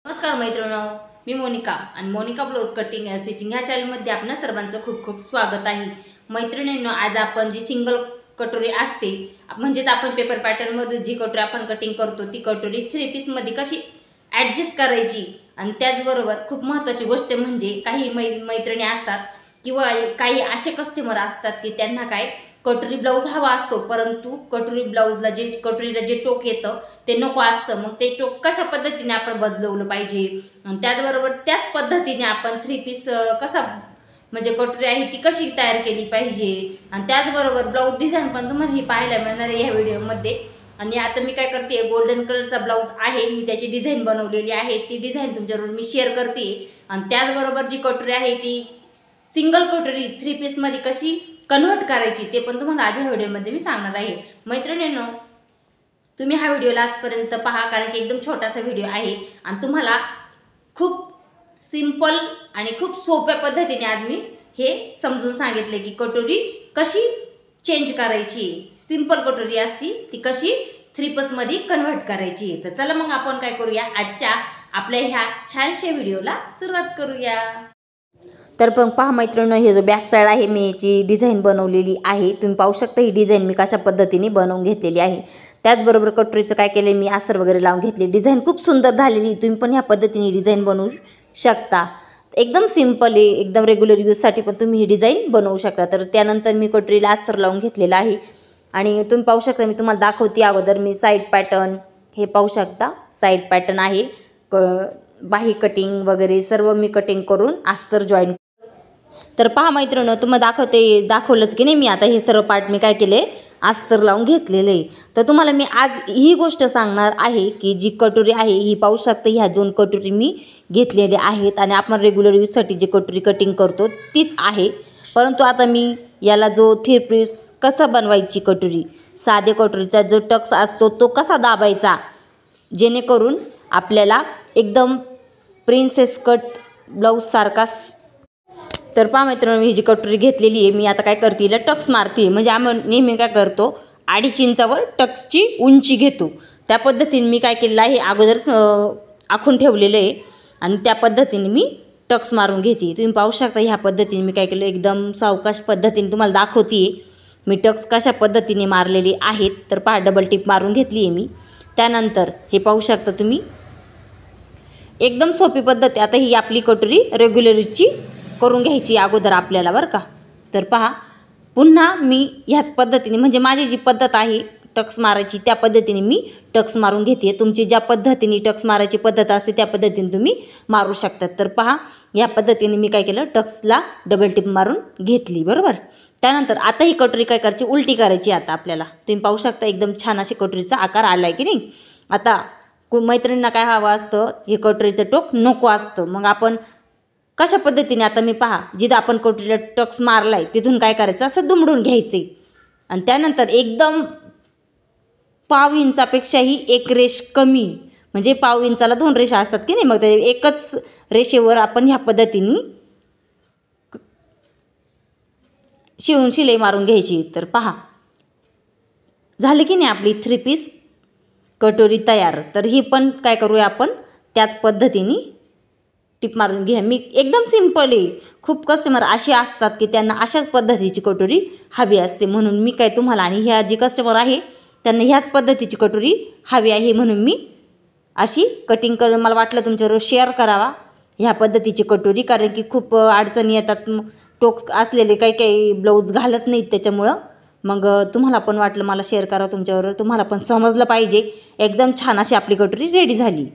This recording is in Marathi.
नमस्कार मैत्रिणो, मी मोनिका आणि Monika blouse cutting and stitching ह्या चॅनलमध्ये आपणा सर्वांचं खूप खूप स्वागत आहे। मैत्रिणींनो, आज आपण जी सिंगल कटोरी असते म्हणजेच आपण पेपर पॅटर्न मध्ये जी कटोरी आपण कटिंग करतो ती कटोरी 3 पीस मध्ये कशी ॲडजस्ट करायची आणि त्याचबरोबर खूप महत्त्वाची गोष्ट म्हणजे काही मैत्रिणी असतात किंवा काही असे कस्टमर असतात की त्यांना काय कटोरी ब्लाउज हवा असतो, परंतु कटोरी ब्लाउजला कटोरीला जे टोक येतं ते नको असतं। मग ते टोक कशा पद्धतीने आपण बदलवलं पाहिजे आणि त्याचबरोबर त्याच पद्धतीने आपण 3 पीस कसा म्हणजे कटोरी आहे ती कशी तयार केली पाहिजे आणि त्याचबरोबर ब्लाउज डिझाइन पण तुम्हाला ही पाहायला मिळणार आहे या व्हिडिओमध्ये। आणि आता मी काय करते, गोल्डन कलरचा ब्लाउज आहे, मी त्याची डिझाइन बनवलेली आहे, ती डिझाइन तुमच्याबरोबर मी शेअर करते। आणि त्याचबरोबर जी कटोरी आहे ती सिंगल कटोरी 3 पीस मध्ये कशी कन्वर्ट करायची ते पण तुम्हाला आज या व्हिडिओमध्ये मी सांगणार आहे। मैत्रिणींनो, तुम्ही हा व्हिडिओ लास्टपर्यंत पहा, कारण की एकदम छोटासा व्हिडिओ आहे आणि तुम्हाला खूप सिंपल आणि खूप सोप्या पद्धतीने आज मी हे समजून सांगितले की कटोरी कशी चेंज करायची, सिंपल कटोरी असती ती कशी 3 पीस मध्ये कन्वर्ट करायची। तर चला मग आपण काय करूया, आजच्या आपल्या ह्या छानशा व्हिडिओला सुरुवात करूया। तर पण पहा मैत्रिणींनो, हे जो बॅक साइड आहे मी याची डिझाइन बनवलेली आहे, तुम्ही पाहू शकता ही डिझाइन मी कशा पद्धतीने बनवून घेतलेली आहे। त्याचबरोबर कटोरीचं काय केले मी अस्तर वगैरे लावून घेतली, डिझाइन खूप सुंदर झालेली, तुम्ही पण ह्या पद्धतीने डिझाइन बनवू शकता। एकदम सिंपल आहे, एकदम रेग्युलर यूजसाठी पण तुम्ही ही डिझाइन बनवू शकता। तर त्यानंतर मी कटोरीला अस्तर लावून घेतलेला आहे आणि तुम्ही पाहू शकता मी तुम्हाला दाखवते अगोदर मी साइड पॅटर्न, हे पाहू शकता साइड पॅटर्न आहे, बाही कटिंग वगैरे सर्व मी कटिंग करून अस्तर जॉईन। तर पहा मैत्रिणींनो, तुम्हाला दाखवलंच की नाही मी आता हे सर्व पार्ट मी काय केले अस्तर लावून घेतलेले आहे। तर तुम्हाला मी आज ही गोष्ट सांगणार आहे की जी कटोरी आहे ही पाहू शकता, ह्या 2 कटोरी मी घेतलेल्या आहेत आणि आपण रेग्युलर यूजसाठी जी कटोरी कटिंग करतो तीच आहे, परंतु आता मी याला जो 3 पीस कसा बनवायची कटोरी, साधे कटोरीचा जो टक्स असतो तो कसा दाबायचा जेणेकरून आपल्याला एकदम प्रिन्सेस कट ब्लाउज सारखा। तर पहा मित्रांनो, ही जी कटोरी घेतलेली आहे मी आता काय करते, हिला टक्स मारते, म्हणजे आपण नेहमी काय करतो 2.5 इंचावर टक्सची उंची घेतो, त्या पद्धतीने मी काय केलेलं आहे अगोदरच आखून ठेवलेलं आहे आणि त्या पद्धतीने मी टक्स मारून घेते। तुम्ही पाहू शकता ह्या पद्धतीने मी काय केलं, एकदम सावकाश पद्धतीने तुम्हाला दाखवते मी टक्स कशा पद्धतीने मारलेले आहेत। तर पहा डबल टिप मारून घेतली आहे मी। त्यानंतर हे पाहू शकता तुम्ही, एकदम सोपी पद्धत। आता ही आपली कटोरी रेग्युलरची करून घ्यायची अगोदर आपल्याला बरं का। तर पहा पुन्हा मी ह्याच पद्धतीने, म्हणजे माझी जी पद्धत आहे टक्स मारायची त्या पद्धतीने मी टक्स मारून घेते, तुमची ज्या पद्धतीने टक्स मारायची पद्धत असते त्या पद्धतीने तुम्ही मारू शकता। तर पहा या पद्धतीने मी काय केलं, टक्सला डबल टिप मारून घेतली बरोबर। त्यानंतर आता ही कटोरी काय करायची, उलटी करायची आता आपल्याला। तुम्ही पाहू शकता एकदम छान अशी कटोरीचा आकार आला आहे की नाही। आता मैत्रिणींना काय हवं असतं, हे कटोरीचं टोक नको असतं, मग आपण कशा पद्धतीने, आता मी पहा जिथं आपण कटोरीला टक्स मारला आहे तिथून काय करायचं, असं दुमडून घ्यायचं आणि त्यानंतर एकदम पाव इंचापेक्षाही 1 रेष कमी, म्हणजे पाव इंचाला 2 रेषा असतात की नाही, मग ते एकच रेषेवर आपण ह्या पद्धतीने शिलाई मारून घ्यायची। तर पहा झालं की नाही आपली 3 पीस कटोरी तयार। तर ही पण काय करूया आपण त्याच पद्धतीने टिप मारून घ्या। मी एकदम सिंपल आहे, खूप कस्टमर असे असतात की त्यांना अशाच पद्धतीची कटोरी हवी असते, म्हणून मी काय तुम्हाला, आणि ह्या जी कस्टमर आहे त्यांना ह्याच पद्धतीची कटोरी हवी आहे म्हणून मी अशी कटिंग करून मला वाटलं तुमच्याबरोबर शेअर करावा ह्या पद्धतीची कटोरी, कारण की खूप अडचणी येतात, टोक्स असलेले काही ब्लाऊज घालत नाहीत त्याच्यामुळं मग तुम्हाला पण वाटलं मला शेअर करावं तुमच्याबरोबर, तुम्हाला पण समजलं पाहिजे। एकदम छान अशी आपली कटोरी रेडी झाली।